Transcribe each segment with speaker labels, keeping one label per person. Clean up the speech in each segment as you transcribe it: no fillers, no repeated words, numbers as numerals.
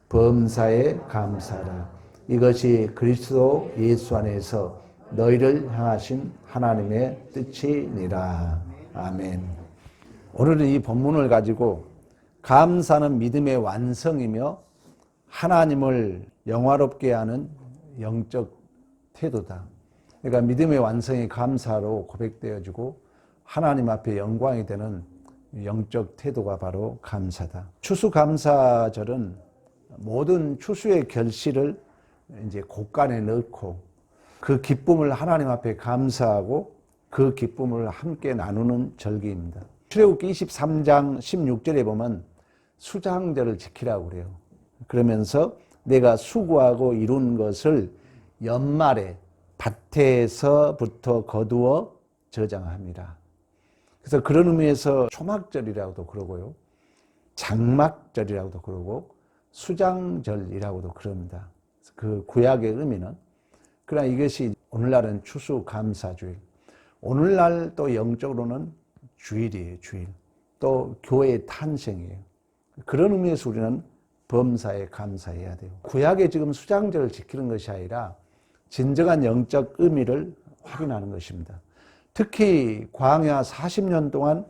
Speaker 1: 범사에 감사라. 이것이 그리스도 예수 안에서 너희를 향하신 하나님의 뜻이니라. 아멘. 오늘은 이 본문을 가지고 감사는 믿음의 완성이며 하나님을 영화롭게 하는 영적 태도다. 그러니까 믿음의 완성이 감사로 고백되어지고 하나님 앞에 영광이 되는 영적 태도가 바로 감사다. 추수감사절은 모든 추수의 결실을 이제 곳간에 넣고 그 기쁨을 하나님 앞에 감사하고 그 기쁨을 함께 나누는 절기입니다. 출애굽기 23장 16절에 보면 수장절을 지키라고 그래요. 그러면서 내가 수고하고 이룬 것을 연말에 밭에서부터 거두어 저장합니다. 그래서 그런 의미에서 초막절이라고도 그러고요. 장막절이라고도 그러고 수장절이라고도 그럽니다. 그 구약의 의미는, 그러나 이것이 오늘날은 추수감사주일, 오늘날 또 영적으로는 주일이에요. 주일. 또 교회의 탄생이에요. 그런 의미에서 우리는 범사에 감사해야 돼요. 구약의 지금 수장절을 지키는 것이 아니라 진정한 영적 의미를 확인하는 것입니다. 특히 광야 40년 동안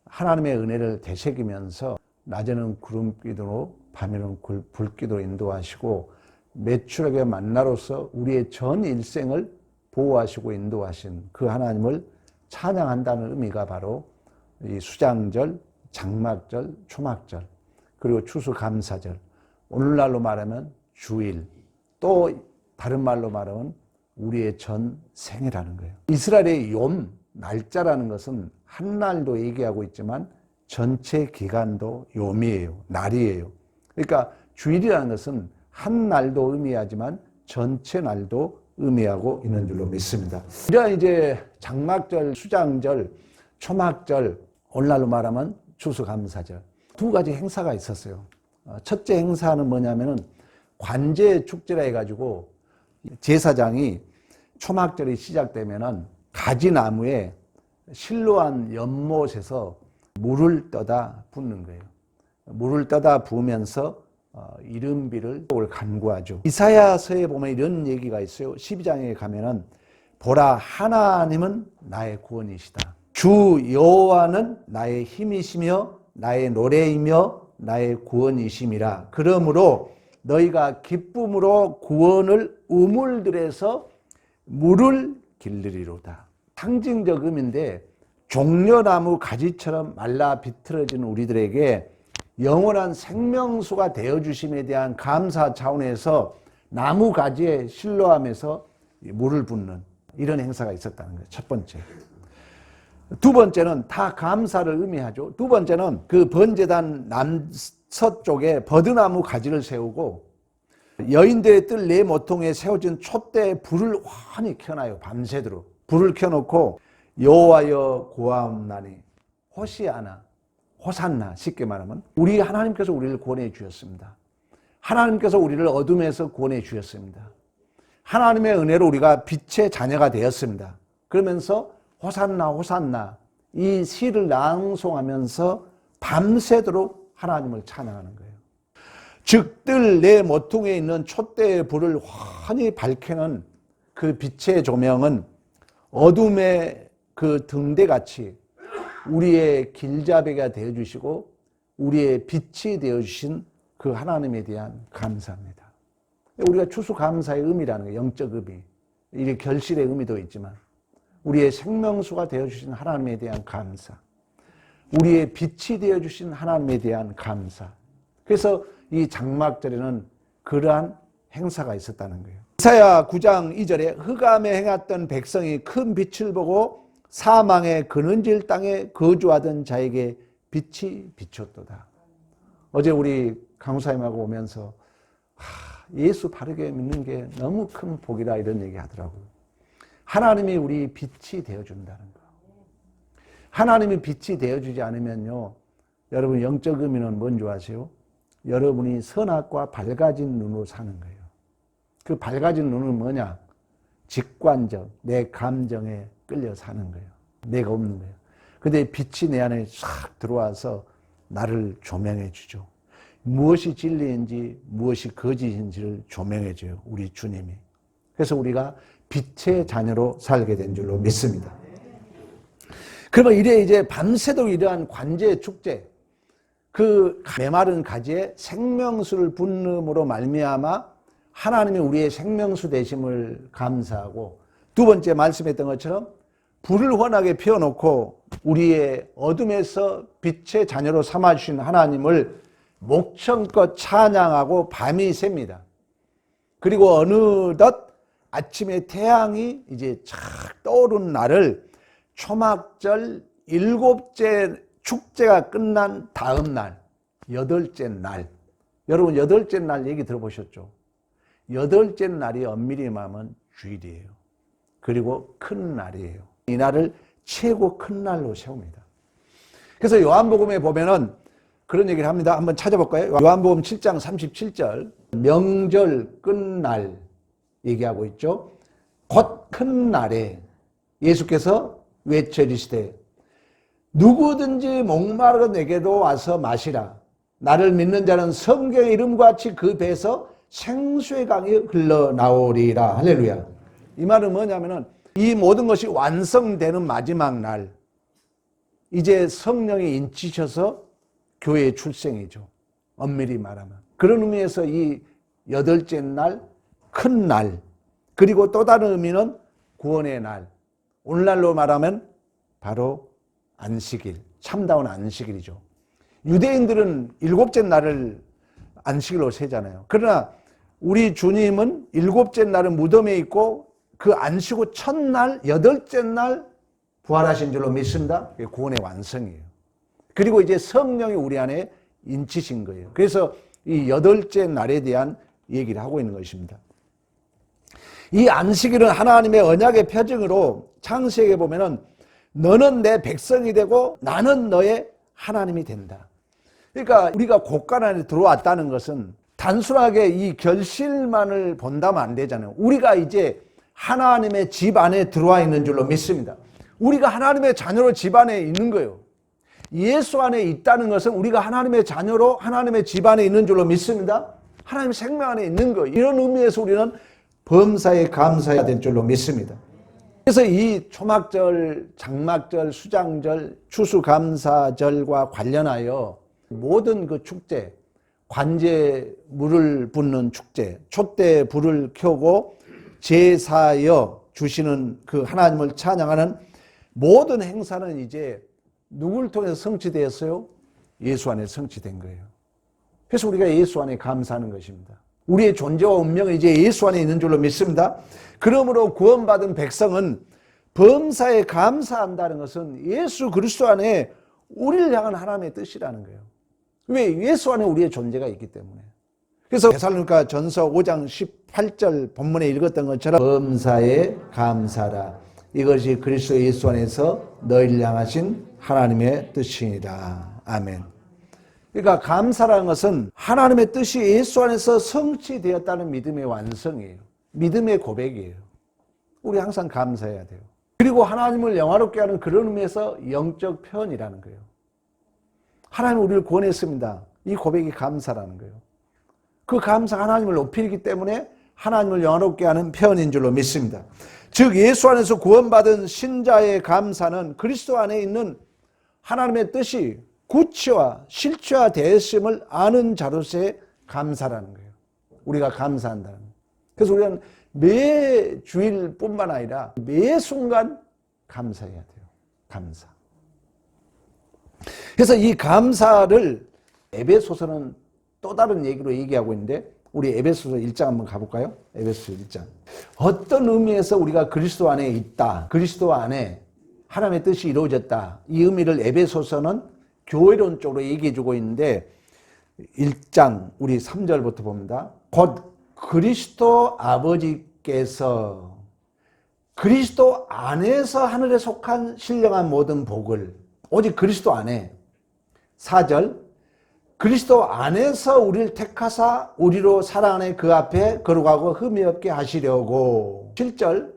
Speaker 1: 하나님의 은혜를 되새기면서 낮에는 구름기도로 밤에는 불기도로 인도하시고 매출액의 만나로서 우리의 전 일생을 보호하시고 인도하신 그 하나님을 찬양한다는 의미가 바로 이 수장절, 장막절, 초막절, 그리고 추수감사절, 오늘날로 말하면 주일, 또 다른 말로 말하면 우리의 전 생이라는 거예요. 이스라엘의 욤, 날짜라는 것은 한 날도 얘기하고 있지만 전체 기간도 욤이에요. 날이에요. 그러니까 주일이라는 것은 한 날도 의미하지만 전체 날도 의미하고 있는 줄로 믿습니다. 이런 이제 장막절, 수장절, 초막절, 오늘날로 말하면 추수감사절, 두 가지 행사가 있었어요. 첫째 행사는 뭐냐면은 관제 축제라 해가지고 제사장이 초막절이 시작되면은 가지나무에 실로한 연못에서 물을 떠다 붓는 거예요. 물을 떠다 부으면서 이른비를 간구하죠. 이사야서에 보면 이런 얘기가 있어요. 12장에 가면은 보라, 하나님은 나의 구원이시다. 주 여호와는 나의 힘이시며 나의 노래이며 나의 구원이심이라. 그러므로 너희가 기쁨으로 구원을 우물들에서 물을 길르리로다. 상징적 의미인데 종려나무 가지처럼 말라 비틀어진 우리들에게 영원한 생명수가 되어주심에 대한 감사 차원에서 나무 가지에 실로함에서 물을 붓는 이런 행사가 있었다는 거예요. 첫 번째. 두 번째는 다 감사를 의미하죠. 두 번째는 그 번제단 남서쪽에 버드나무 가지를 세우고 여인들의 뜰 네 모퉁이에 세워진 촛대에 불을 환히 켜놔요. 밤새도록 불을 켜놓고 여호와여 구하옵나니 호시아나, 호산나, 쉽게 말하면 우리 하나님께서 우리를 구원해 주셨습니다. 하나님께서 우리를 어둠에서 구원해 주셨습니다. 하나님의 은혜로 우리가 빛의 자녀가 되었습니다. 그러면서 호산나 호산나 이 시를 낭송하면서 밤새도록 하나님을 찬양하는 거예요. 즉 뜰 내 모퉁이에 있는 촛대의 불을 환히 밝히는 그 빛의 조명은 어둠의 그 등대같이 우리의 길잡이가 되어주시고 우리의 빛이 되어주신 그 하나님에 대한 감사입니다. 우리가 추수감사의 의미라는 거예요. 영적 의미, 이게 결실의 의미도 있지만 우리의 생명수가 되어주신 하나님에 대한 감사, 우리의 빛이 되어주신 하나님에 대한 감사. 그래서 이 장막절에는 그러한 행사가 있었다는 거예요. 이사야 9장 2절에 흑암에 행했던 백성이 큰 빛을 보고 사망의 그늘질 땅에 거주하던 자에게 빛이 비쳤도다. 어제 우리 강사님하고 오면서 예수 바르게 믿는 게 너무 큰 복이다 이런 얘기 하더라고요. 하나님이 우리 빛이 되어준다는 거. 하나님이 빛이 되어주지 않으면요, 여러분 영적 의미는 뭔지 아세요? 여러분이 선악과 밝아진 눈으로 사는 거예요. 그 밝아진 눈은 뭐냐? 직관적, 내 감정에 끌려 사는 거예요. 내가 없는 거예요. 근데 빛이 내 안에 싹 들어와서 나를 조명해 주죠. 무엇이 진리인지 무엇이 거짓인지를 조명해줘요. 우리 주님이. 그래서 우리가 빛의 자녀로 살게 된 줄로 믿습니다. 그러면 이래 이제 밤새도록 이러한 관제 축제, 그 메마른 가지에 생명수를 붓음으로 말미암아 하나님이 우리의 생명수 되심을 감사하고, 두 번째 말씀했던 것처럼 불을 환하게 피워놓고 우리의 어둠에서 빛의 자녀로 삼아주신 하나님을 목청껏 찬양하고 밤이 셉니다. 그리고 어느덧 아침에 태양이 이제 착 떠오른 날을 초막절 7째 축제가 끝난 다음 날, 8째 날. 여러분 8째 날 얘기 들어보셨죠? 8째 날이 엄밀히 말하면 주일이에요. 그리고 큰 날이에요. 이 날을 최고 큰 날로 세웁니다. 그래서 요한복음에 보면은 그런 얘기를 합니다. 한번 찾아볼까요? 요한복음 7장 37절, 명절 끝날 얘기하고 있죠. 곧 큰 날에 예수께서 외쳐이르시되 누구든지 목마르고 내게로 와서 마시라. 나를 믿는 자는 성경의 이름과 같이 그 배에서 생수의 강이 흘러나오리라. 할렐루야. 이 말은 뭐냐면은 이 모든 것이 완성되는 마지막 날, 이제 성령이 인치셔서 교회의 출생이죠. 엄밀히 말하면. 그런 의미에서 이 8째 날, 큰 날, 그리고 또 다른 의미는 구원의 날, 오늘날로 말하면 바로 안식일, 참다운 안식일이죠. 유대인들은 7째 날을 안식일로 세잖아요. 그러나 우리 주님은 7째 날은 무덤에 있고 그 안식 후 첫날, 8째 날 부활하신 줄로 믿습니다. 그게 구원의 완성이에요. 그리고 이제 성령이 우리 안에 인치신 거예요. 그래서 이 8째 날에 대한 얘기를 하고 있는 것입니다. 이 안식일은 하나님의 언약의 표징으로 창세기에 보면은 너는 내 백성이 되고 나는 너의 하나님이 된다. 그러니까 우리가 곳간 안에 들어왔다는 것은 단순하게 이 결실만을 본다면 안 되잖아요. 우리가 이제 하나님의 집 안에 들어와 있는 줄로 믿습니다. 우리가 하나님의 자녀로 집 안에 있는 거예요. 예수 안에 있다는 것은 우리가 하나님의 자녀로 하나님의 집 안에 있는 줄로 믿습니다. 하나님의 생명 안에 있는 거예요. 이런 의미에서 우리는 범사에 감사해야 될 줄로 믿습니다. 그래서 이 초막절, 장막절, 수장절, 추수감사절과 관련하여 모든 그 축제, 관제 물을 붓는 축제, 촛대 불을 켜고 제사여 주시는 그 하나님을 찬양하는 모든 행사는 이제 누구를 통해서 성취되었어요? 예수 안에 성취된 거예요. 그래서 우리가 예수 안에 감사하는 것입니다. 우리의 존재와 운명은 이제 예수 안에 있는 줄로 믿습니다. 그러므로 구원받은 백성은 범사에 감사한다는 것은 예수 그리스도 안에 우리를 향한 하나님의 뜻이라는 거예요. 왜? 예수 안에 우리의 존재가 있기 때문에. 그래서 데살로니가 전서 5장 18절 본문에 읽었던 것처럼 범사에 감사라. 이것이 그리스도 예수 안에서 너희를 향하신 하나님의 뜻이니라. 아멘. 그러니까 감사라는 것은 하나님의 뜻이 예수 안에서 성취되었다는 믿음의 완성이에요. 믿음의 고백이에요. 우리 항상 감사해야 돼요. 그리고 하나님을 영화롭게 하는 그런 의미에서 영적 표현이라는 거예요. 하나님 우리를 구원했습니다. 이 고백이 감사라는 거예요. 그 감사가 하나님을 높이기 때문에 하나님을 영화롭게 하는 표현인 줄로 믿습니다. 즉 예수 안에서 구원받은 신자의 감사는 그리스도 안에 있는 하나님의 뜻이 구체화, 실체화 되었음을 아는 자로서의 감사라는 거예요. 우리가 감사한다는 거예요. 그래서 우리는 매 주일뿐만 아니라 매 순간 감사해야 돼요. 감사. 그래서 이 감사를 에베소서는 또 다른 얘기로 얘기하고 있는데 우리 에베소서 1장 한번 가볼까요? 에베소서 1장. 어떤 의미에서 우리가 그리스도 안에 있다. 그리스도 안에 하나님의 뜻이 이루어졌다. 이 의미를 에베소서는 교회론 쪽으로 얘기해주고 있는데 1장 우리 3절부터 봅니다. 곧 그리스도 아버지께서 그리스도 안에서 하늘에 속한 신령한 모든 복을 오직 그리스도 안에 4절 그리스도 안에서 우리를 택하사 우리로 사랑 안에 그 앞에 거룩하고 흠이 없게 하시려고 7절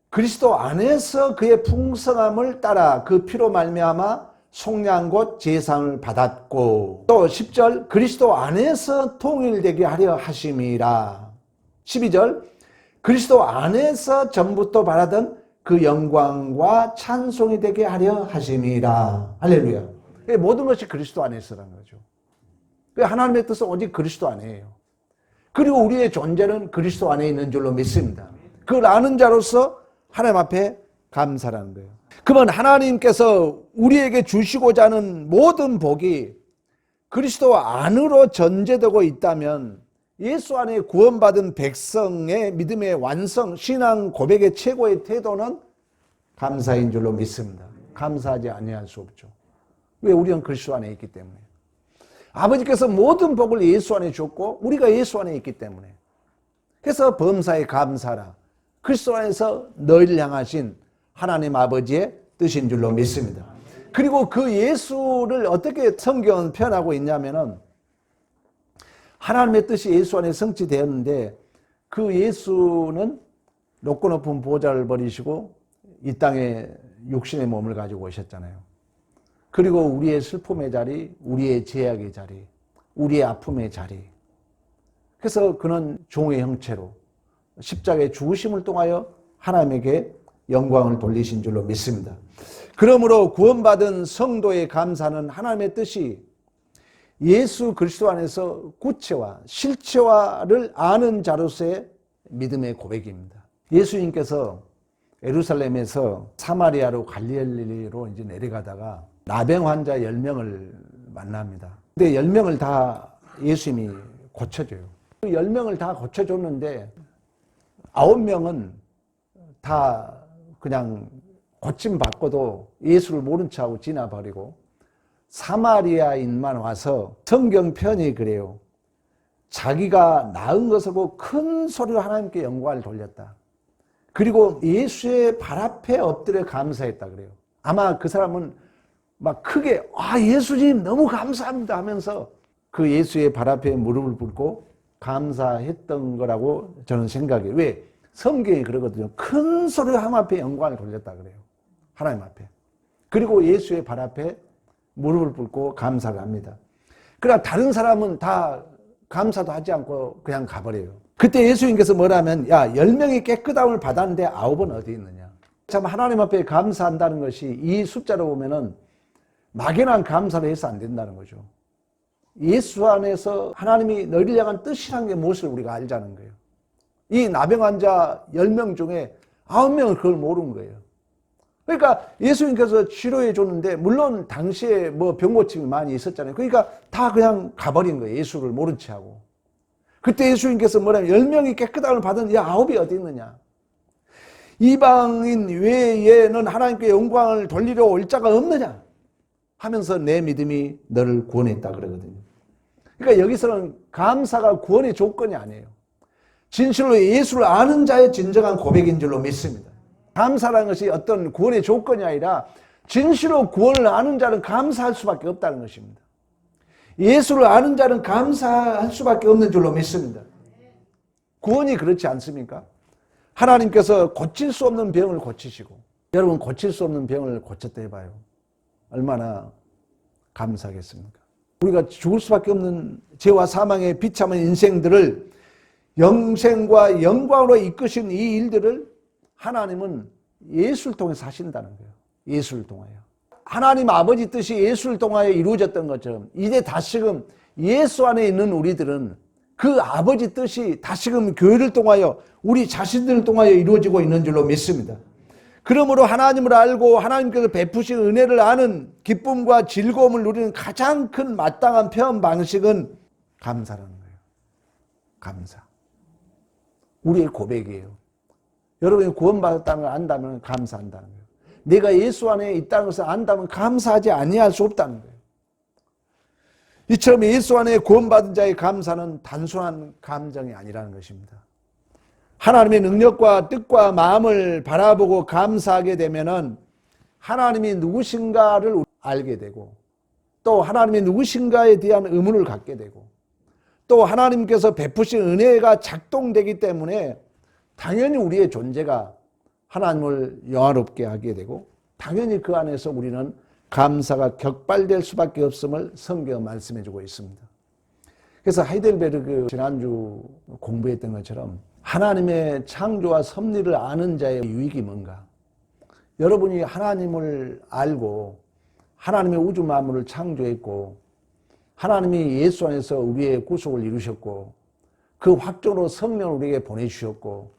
Speaker 1: 그리스도 안에서 그의 풍성함을 따라 그 피로 말미암아 속량 곧 제사함을 받았고, 또 10절 그리스도 안에서 통일되게 하려 하심이라. 12절 그리스도 안에서 전부터 바라던 그 영광과 찬송이 되게 하려 하심이라. 할렐루야. 모든 것이 그리스도 안에서라는 거죠. 하나님의 뜻은 오직 그리스도 안에예요. 그리고 우리의 존재는 그리스도 안에 있는 줄로 믿습니다. 그걸 아는 자로서 하나님 앞에 감사라는 거예요. 그러면 하나님께서 우리에게 주시고자 하는 모든 복이 그리스도 안으로 전제되고 있다면 예수 안에 구원받은 백성의 믿음의 완성, 신앙 고백의 최고의 태도는 감사인 줄로 믿습니다. 감사하지 아니할 수 없죠. 왜? 우리는 그리스도 안에 있기 때문에. 아버지께서 모든 복을 예수 안에 줬고 우리가 예수 안에 있기 때문에. 그래서 범사에 감사라. 그리스도 안에서 너희를 향하신 하나님 아버지의 뜻인 줄로 믿습니다. 그리고 그 예수를 어떻게 성경은 표현하고 있냐면은 하나님의 뜻이 예수 안에 성취되었는데 그 예수는 높고 높은 보좌를 버리시고 이 땅에 육신의 몸을 가지고 오셨잖아요. 그리고 우리의 슬픔의 자리, 우리의 제약의 자리, 우리의 아픔의 자리. 그래서 그는 종의 형체로 십자가의 죽으심을 통하여 하나님에게 영광을 돌리신 줄로 믿습니다. 그러므로 구원받은 성도의 감사는 하나님의 뜻이 예수 그리스도 안에서 구체화, 실체화를 아는 자로서의 믿음의 고백입니다. 예수님께서 예루살렘에서 사마리아로 갈릴리로 이제 내려가다가 나병 환자 10명을 만납니다. 근데 10명을 다 예수님이 고쳐줘요. 그 10명을 다 고쳐줬는데 9명은 다 그냥 고침 받고도 예수를 모른 척하고 지나버리고 사마리아인만 와서 성경 편이 그래요. 자기가 나은 것을 보고 큰 소리로 하나님께 영광을 돌렸다. 그리고 예수의 발 앞에 엎드려 감사했다 그래요. 아마 그 사람은 막 크게 예수님 너무 감사합니다 하면서 그 예수의 발 앞에 무릎을 꿇고 감사했던 거라고 저는 생각해요. 왜? 성경이 그러거든요. 큰 소리로 하나님 앞에 영광을 돌렸다 그래요. 하나님 앞에. 그리고 예수의 발 앞에 무릎을 꿇고 감사를 합니다. 그러나 다른 사람은 다 감사도 하지 않고 그냥 가버려요. 그때 예수님께서 뭐라면 10명이 깨끗함을 받았는데 9은 어디 있느냐. 참 하나님 앞에 감사한다는 것이 이 숫자로 보면은 막연한 감사를 해서 안 된다는 거죠. 예수 안에서 하나님이 너희를 향한 뜻이라는 게 무엇을 우리가 알자는 거예요. 이 나병 환자 10명 중에 9명은 그걸 모르는 거예요. 그러니까 예수님께서 치료해 줬는데 물론 당시에 뭐 병고침이 많이 있었잖아요. 그러니까 다 그냥 가버린 거예요. 예수를 모른 채 하고. 그때 예수님께서 뭐라면 10명이 깨끗함을 받은 9이 어디 있느냐. 이방인 외에는 하나님께 영광을 돌리려 올 자가 없느냐 하면서 내 믿음이 너를 구원했다 그러거든요. 그러니까 여기서는 감사가 구원의 조건이 아니에요. 진실로 예수를 아는 자의 진정한 고백인 줄로 믿습니다. 감사라는 것이 어떤 구원의 조건이 아니라 진실로 구원을 아는 자는 감사할 수밖에 없다는 것입니다. 예수를 아는 자는 감사할 수밖에 없는 줄로 믿습니다. 구원이 그렇지 않습니까? 하나님께서 고칠 수 없는 병을 고치시고 여러분 고칠 수 없는 병을 고쳤다 해봐요. 얼마나 감사하겠습니까? 우리가 죽을 수밖에 없는 죄와 사망의 비참한 인생들을 영생과 영광으로 이끄신 이 일들을 하나님은 예수를 통해서 하신다는 거예요. 예수를 통하여. 하나님 아버지 뜻이 예수를 통하여 이루어졌던 것처럼 이제 다시금 예수 안에 있는 우리들은 그 아버지 뜻이 다시금 교회를 통하여 우리 자신들을 통하여 이루어지고 있는 줄로 믿습니다. 그러므로 하나님을 알고 하나님께서 베푸신 은혜를 아는 기쁨과 즐거움을 누리는 가장 큰 마땅한 표현 방식은 감사라는 거예요. 감사. 우리의 고백이에요. 여러분이 구원받았다는 걸 안다면 감사한다는 거예요. 내가 예수 안에 있다는 것을 안다면 감사하지 아니할 수 없다는 거예요. 이처럼 예수 안에 구원받은 자의 감사는 단순한 감정이 아니라는 것입니다. 하나님의 능력과 뜻과 마음을 바라보고 감사하게 되면은 하나님이 누구신가를 알게 되고 또 하나님이 누구신가에 대한 의문을 갖게 되고 또 하나님께서 베푸신 은혜가 작동되기 때문에 당연히 우리의 존재가 하나님을 영화롭게 하게 되고 당연히 그 안에서 우리는 감사가 격발될 수밖에 없음을 성경은 말씀해 주고 있습니다. 그래서 하이델베르그 지난주 공부했던 것처럼 하나님의 창조와 섭리를 아는 자의 유익이 뭔가? 여러분이 하나님을 알고 하나님의 우주 만물을 창조했고 하나님이 예수 안에서 우리의 구속을 이루셨고 그 확정으로 성령을 우리에게 보내주셨고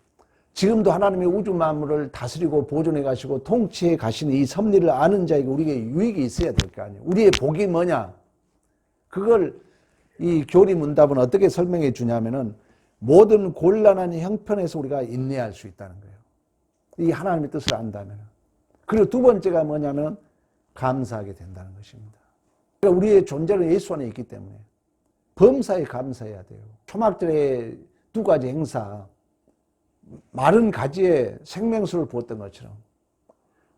Speaker 1: 지금도 하나님의 우주 만물을 다스리고 보존해 가시고 통치해 가시는 이 섭리를 아는 자에게 우리에게 유익이 있어야 될 거 아니에요. 우리의 복이 뭐냐? 그걸 이 교리 문답은 어떻게 설명해 주냐면은 모든 곤란한 형편에서 우리가 인내할 수 있다는 거예요. 이 하나님의 뜻을 안다면. 그리고 두 번째가 뭐냐면 감사하게 된다는 것입니다. 그러니까 우리의 존재는 예수 안에 있기 때문에 범사에 감사해야 돼요. 초막절의 두 가지 행사, 마른 가지에 생명수를 부었던 것처럼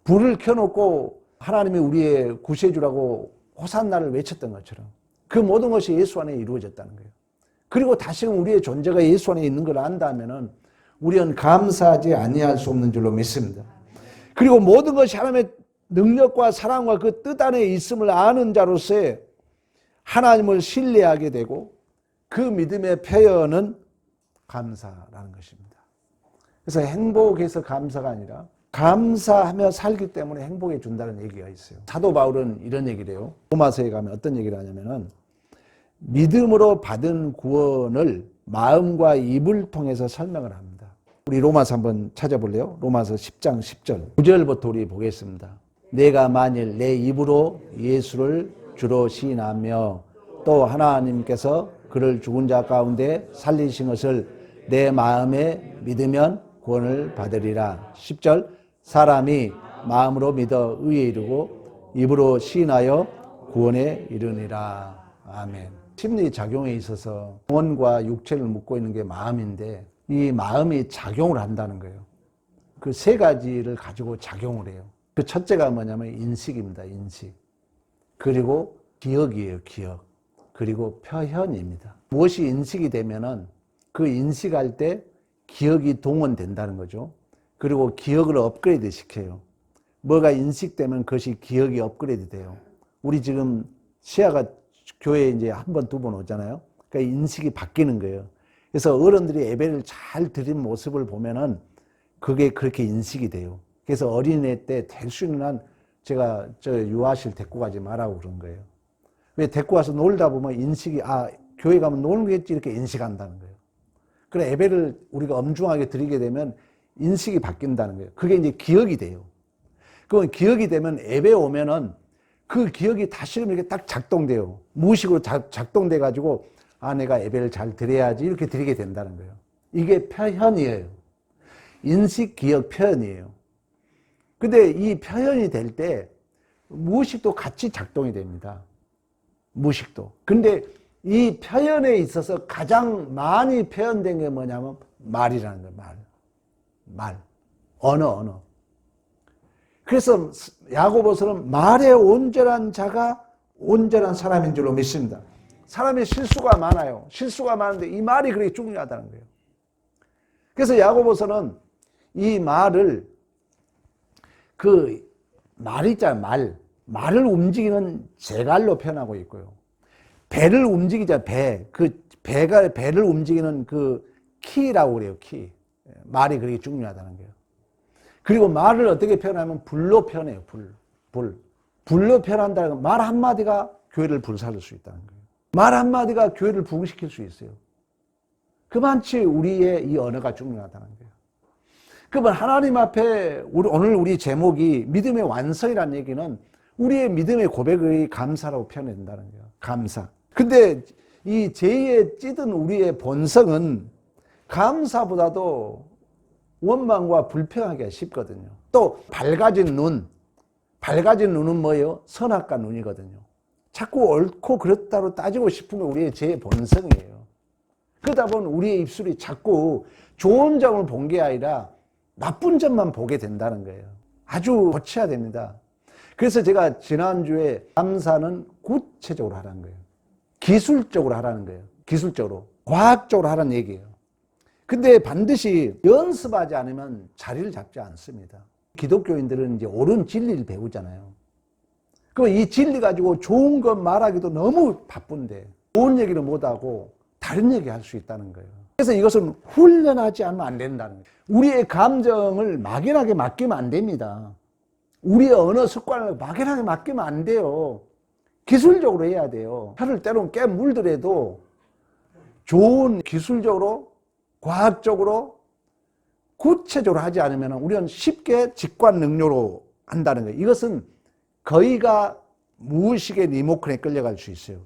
Speaker 1: 불을 켜놓고 하나님이 우리의 구세주라고 호산나를 외쳤던 것처럼 그 모든 것이 예수 안에 이루어졌다는 거예요. 그리고 다시금 우리의 존재가 예수 안에 있는 걸 안다면은 우리는 감사하지 아니할 수 없는 줄로 믿습니다. 그리고 모든 것이 하나님의 능력과 사랑과 그 뜻 안에 있음을 아는 자로서의 하나님을 신뢰하게 되고 그 믿음의 표현은 감사라는 것입니다. 그래서 행복해서 감사가 아니라 감사하며 살기 때문에 행복해 준다는 얘기가 있어요. 사도 바울은 이런 얘기를 해요. 로마서에 가면 어떤 얘기를 하냐면은 믿음으로 받은 구원을 마음과 입을 통해서 설명을 합니다. 우리 로마서 한번 찾아볼래요? 로마서 10장 10절 9절부터 우리 보겠습니다. 내가 만일 내 입으로 예수를 주로 시인하며 또 하나님께서 그를 죽은 자 가운데 살리신 것을 내 마음에 믿으면 구원을 받으리라. 10절 사람이 마음으로 믿어 의에 이르고 입으로 시인하여 구원에 이르니라. 아멘. 심리작용에 있어서 영혼과 육체를 묶고 있는 게 마음인데 이 마음이 작용을 한다는 거예요. 그 세 가지를 가지고 작용을 해요. 그 첫째가 뭐냐면 인식입니다. 인식. 그리고 기억이에요. 기억. 그리고 표현입니다. 무엇이 인식이 되면은 그 인식할 때 기억이 동원된다는 거죠. 그리고 기억을 업그레이드 시켜요. 뭐가 인식되면 그것이 기억이 업그레이드 돼요. 우리 지금 시아가 교회에 이제 한 번, 두 번 오잖아요. 그러니까 인식이 바뀌는 거예요. 그래서 어른들이 예배를 잘 드린 모습을 보면은 그게 그렇게 인식이 돼요. 그래서 어린애 때 될 수 있는 한 제가 유아실 데리고 가지 말라고 그런 거예요. 왜 데리고 와서 놀다 보면 인식이, 교회 가면 놀겠지 이렇게 인식한다는 거예요. 그래 예배를 우리가 엄중하게 드리게 되면 인식이 바뀐다는 거예요. 그게 이제 기억이 돼요. 그건 기억이 되면 예배 오면은 그 기억이 다시금 이렇게 딱 작동돼요. 무의식으로 작동돼 가지고 내가 예배를 잘 드려야지 이렇게 드리게 된다는 거예요. 이게 표현이에요. 인식, 기억, 표현이에요. 근데 이 표현이 될 때 무의식도 같이 작동이 됩니다. 무의식도. 근데 이 표현에 있어서 가장 많이 표현된 게 뭐냐면 말이라는 거예요. 말. 언어. 그래서 야고보서는 말에 온전한 자가 온전한 사람인 줄로 믿습니다. 사람이 실수가 많아요. 실수가 많은데 이 말이 그렇게 중요하다는 거예요. 그래서 야고보서는 이 말을 말 있잖아요. 말을 움직이는 재갈로 표현하고 있고요. 배를 움직이자 배를 움직이는 그 키라고 그래요. 키. 말이 그렇게 중요하다는 거예요. 그리고 말을 어떻게 표현하면 불로 표현해요. 불로 표현한다는 건 말 한마디가 교회를 불살릴 수 있다는 거예요. 말 한마디가 교회를 부흥시킬 수 있어요. 그만치 우리의 이 언어가 중요하다는 거예요. 그러면 하나님 앞에 오늘 우리 제목이 믿음의 완성이라는 얘기는 우리의 믿음의 고백의 감사라고 표현된다는 거예요. 감사. 근데 이 죄에 찌든 우리의 본성은 감사보다도 원망과 불평하기가 쉽거든요. 또 밝아진 눈은 뭐예요? 선악과 눈이거든요. 자꾸 옳고 그렇다로 따지고 싶은 게 우리의 죄의 본성이에요. 그러다 보면 우리의 입술이 자꾸 좋은 점을 본 게 아니라 나쁜 점만 보게 된다는 거예요. 아주 고쳐야 됩니다. 그래서 제가 지난주에 감사는 구체적으로 하라는 거예요. 기술적으로 하라는 거예요. 기술적으로. 과학적으로 하라는 얘기예요. 근데 반드시 연습하지 않으면 자리를 잡지 않습니다. 기독교인들은 이제 옳은 진리를 배우잖아요. 그럼 이 진리 가지고 좋은 것 말하기도 너무 바쁜데 좋은 얘기를 못하고 다른 얘기 할 수 있다는 거예요. 그래서 이것은 훈련하지 않으면 안 된다는 거예요. 우리의 감정을 막연하게 맡기면 안 됩니다. 우리의 언어 습관을 막연하게 맡기면 안 돼요. 기술적으로 해야 돼요. 혀를 때로는 깨 물더라도 좋은 기술적으로, 과학적으로, 구체적으로 하지 않으면 우리는 쉽게 직관 능력으로 한다는 거예요. 이것은 거의가 무의식의 리모컨에 끌려갈 수 있어요.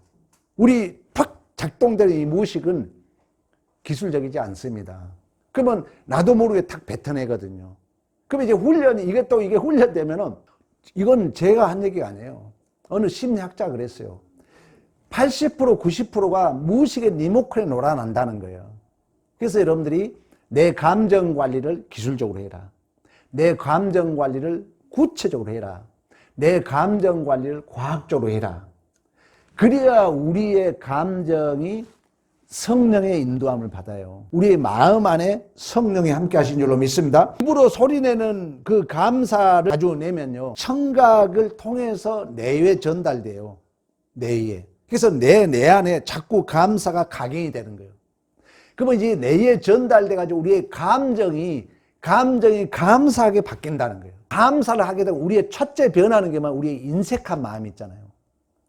Speaker 1: 우리 팍 작동되는 이 무의식은 기술적이지 않습니다. 그러면 나도 모르게 탁 뱉어내거든요. 그럼 이제 훈련이, 이게 훈련되면은, 이건 제가 한 얘기가 아니에요. 어느 심리학자가 그랬어요. 80%, 90%가 무의식의 리모컨에 놀아난다는 거예요. 그래서 여러분들이 내 감정 관리를 기술적으로 해라. 내 감정 관리를 구체적으로 해라. 내 감정 관리를 과학적으로 해라. 그래야 우리의 감정이 성령의 인도함을 받아요. 우리의 마음 안에 성령이 함께 하신 줄로 믿습니다. 입으로 소리내는 그 감사를 자주 내면요, 청각을 통해서 뇌에 전달돼요. 뇌에. 그래서 내 안에 자꾸 감사가 각인이 되는 거예요. 그러면 이제 뇌에 전달돼가지고 우리의 감정이 감사하게 바뀐다는 거예요. 감사를 하게 되면 우리의 첫째 변하는 게 우리의 인색한 마음이 있잖아요.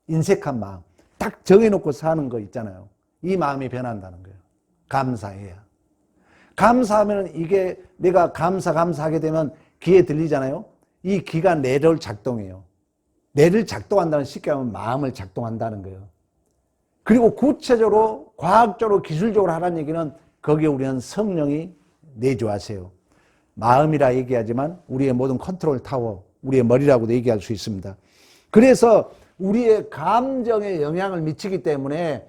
Speaker 1: 인색한 마음. 딱 정해놓고 사는 거 있잖아요. 이 마음이 변한다는 거예요. 감사해야. 감사하면 이게 내가 감사하게 되면 귀에 들리잖아요. 이 귀가 뇌를 작동해요. 뇌를 작동한다는, 쉽게 하면 마음을 작동한다는 거예요. 그리고 구체적으로, 과학적으로, 기술적으로 하라는 얘기는 거기에 우리는 성령이 내주하세요. 마음이라 얘기하지만 우리의 모든 컨트롤 타워, 우리의 머리라고도 얘기할 수 있습니다. 그래서 우리의 감정에 영향을 미치기 때문에,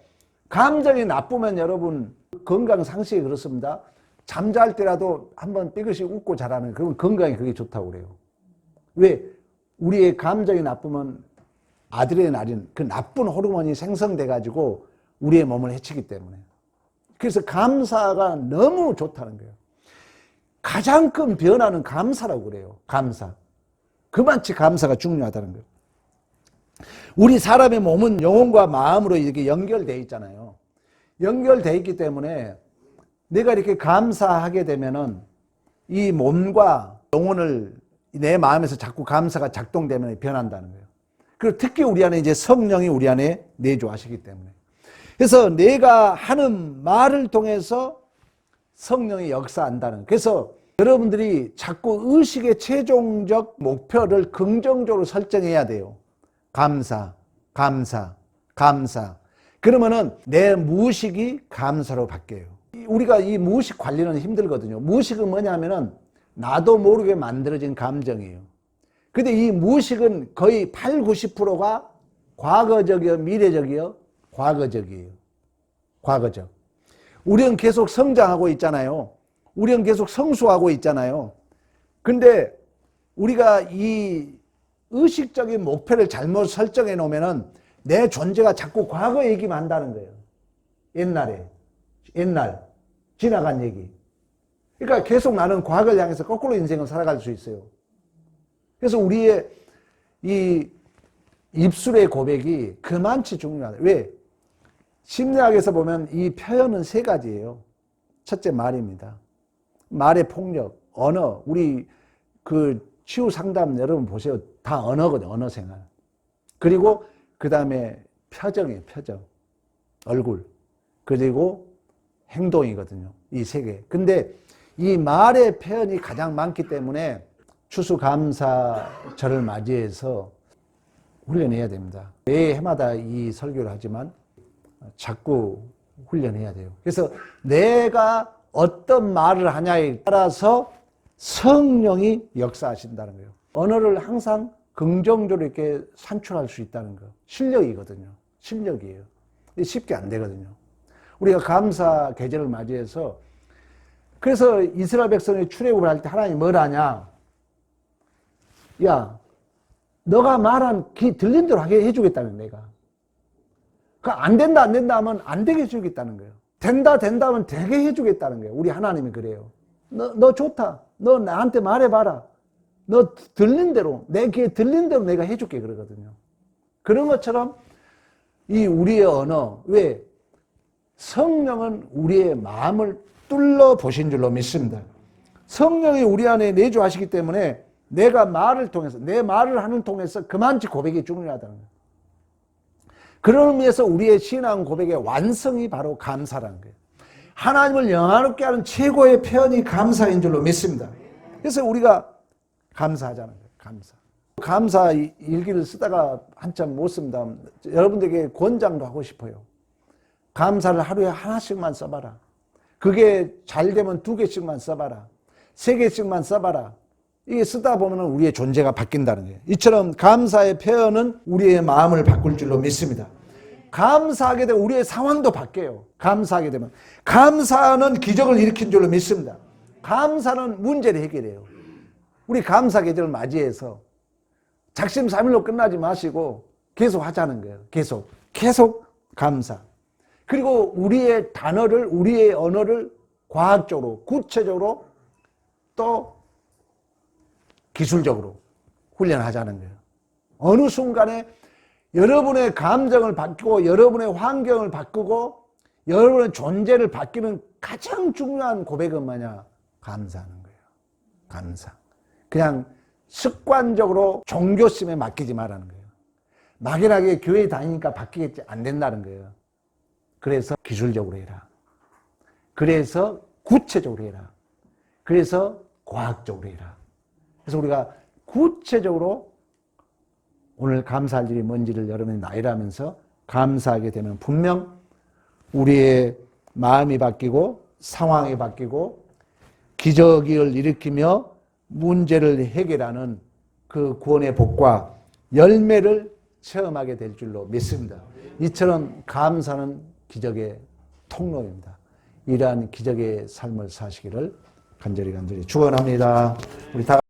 Speaker 1: 감정이 나쁘면 여러분 건강 상식이 그렇습니다. 잠잘 때라도 한번 삐그시 웃고 자라는, 그러면 건강에 그게 좋다고 그래요. 왜? 우리의 감정이 나쁘면 아드레날린, 그 나쁜 호르몬이 생성돼 가지고 우리의 몸을 해치기 때문에. 그래서 감사가 너무 좋다는 거예요. 가장 큰 변화는 감사라고 그래요. 감사. 그만치 감사가 중요하다는 거예요. 우리 사람의 몸은 영혼과 마음으로 이렇게 연결되어 있잖아요. 연결되어 있기 때문에 내가 이렇게 감사하게 되면은 이 몸과 영혼을 내 마음에서 자꾸 감사가 작동되면 변한다는 거예요. 그리고 특히 우리 안에 이제 성령이 우리 안에 내주하시기 때문에. 그래서 내가 하는 말을 통해서 성령이 역사한다는. 그래서 여러분들이 자꾸 의식의 최종적 목표를 긍정적으로 설정해야 돼요. 감사, 감사, 감사. 그러면은 내 무의식이 감사로 바뀌어요. 우리가 이 무의식 관리는 힘들거든요. 무의식은 뭐냐면은 나도 모르게 만들어진 감정이에요. 근데 이 무의식은 거의 8, 90%가 과거적이요, 미래적이요, 과거적이에요. 과거적. 우리는 계속 성장하고 있잖아요. 우리는 계속 성수하고 있잖아요. 근데 우리가 이 의식적인 목표를 잘못 설정해 놓으면은 내 존재가 자꾸 과거 얘기만 한다는 거예요. 옛날, 지나간 얘기. 그러니까 계속 나는 과거를 향해서 거꾸로 인생을 살아갈 수 있어요. 그래서 우리의 이 입술의 고백이 그만치 중요하다. 왜? 심리학에서 보면 이 표현은 세 가지예요. 첫째, 말입니다. 말의 폭력, 언어. 우리 그 치유 상담 여러분 보세요. 다 언어거든요. 언어 생활. 그리고 그 다음에 표정이에요. 표정. 얼굴. 그리고 행동이거든요. 이 세 개. 근데 이 말의 표현이 가장 많기 때문에 추수감사절을 맞이해서 훈련해야 됩니다. 매 해마다 이 설교를 하지만 자꾸 훈련해야 돼요. 그래서 내가 어떤 말을 하냐에 따라서 성령이 역사하신다는 거예요. 언어를 항상 긍정적으로 이렇게 산출할 수 있다는 거. 실력이거든요. 실력이에요. 쉽게 안 되거든요. 우리가 감사 계절을 맞이해서, 그래서 이스라엘 백성이 출애굽을 할 때 하나님이 뭘 하냐? 야, 너가 말한 귀 들린 대로 하게 해주겠다는 내가. 안 된다 하면 안 되게 해주겠다는 거예요. 된다 하면 되게 해주겠다는 거예요. 우리 하나님이 그래요. 너 좋다. 너 나한테 말해봐라. 너 들린 대로, 내 귀에 들린 대로 내가 해줄게 그러거든요. 그런 것처럼 이 우리의 언어, 왜? 성령은 우리의 마음을 뚫러 보신 줄로 믿습니다. 성령이 우리 안에 내주하시기 때문에 내가 말을 통해서, 내 말을 하는 통해서 그만치 고백이 중요하다는 거예요. 그런 의미에서 우리의 신앙 고백의 완성이 바로 감사라는 거예요. 하나님을 영화롭게 하는 최고의 표현이 감사인 줄로 믿습니다. 그래서 우리가 감사하자는 거예요. 감사 일기를 쓰다가 한참 못 씁니다. 여러분들에게 권장도 하고 싶어요. 감사를 하루에 하나씩만 써봐라. 그게 잘 되면 2개씩만 써봐라. 3개씩만 써봐라. 이게 쓰다 보면 우리의 존재가 바뀐다는 거예요. 이처럼 감사의 표현은 우리의 마음을 바꿀 줄로 믿습니다. 감사하게 되면 우리의 상황도 바뀌어요. 감사하게 되면. 감사는 기적을 일으킨 줄로 믿습니다. 감사는 문제를 해결해요. 우리 감사 계절을 맞이해서 작심삼일로 끝나지 마시고 계속 하자는 거예요. 계속 감사. 그리고 우리의 단어를, 우리의 언어를 과학적으로, 구체적으로 또 기술적으로 훈련하자는 거예요. 어느 순간에 여러분의 감정을 바꾸고 여러분의 환경을 바꾸고 여러분의 존재를 바뀌는 가장 중요한 고백은 뭐냐? 감사하는 거예요. 감사. 그냥 습관적으로 종교심에 맡기지 말라는 거예요. 막연하게 교회 다니니까 바뀌겠지 안 된다는 거예요. 그래서 기술적으로 해라. 그래서 구체적으로 해라. 그래서 과학적으로 해라. 그래서 우리가 구체적으로 오늘 감사할 일이 뭔지를 여러분이 나열하면서 감사하게 되면 분명 우리의 마음이 바뀌고 상황이 바뀌고 기적을 일으키며 문제를 해결하는 그 구원의 복과 열매를 체험하게 될 줄로 믿습니다. 이처럼 감사는 기적의 통로입니다. 이러한 기적의 삶을 사시기를 간절히 축원합니다. 우리 다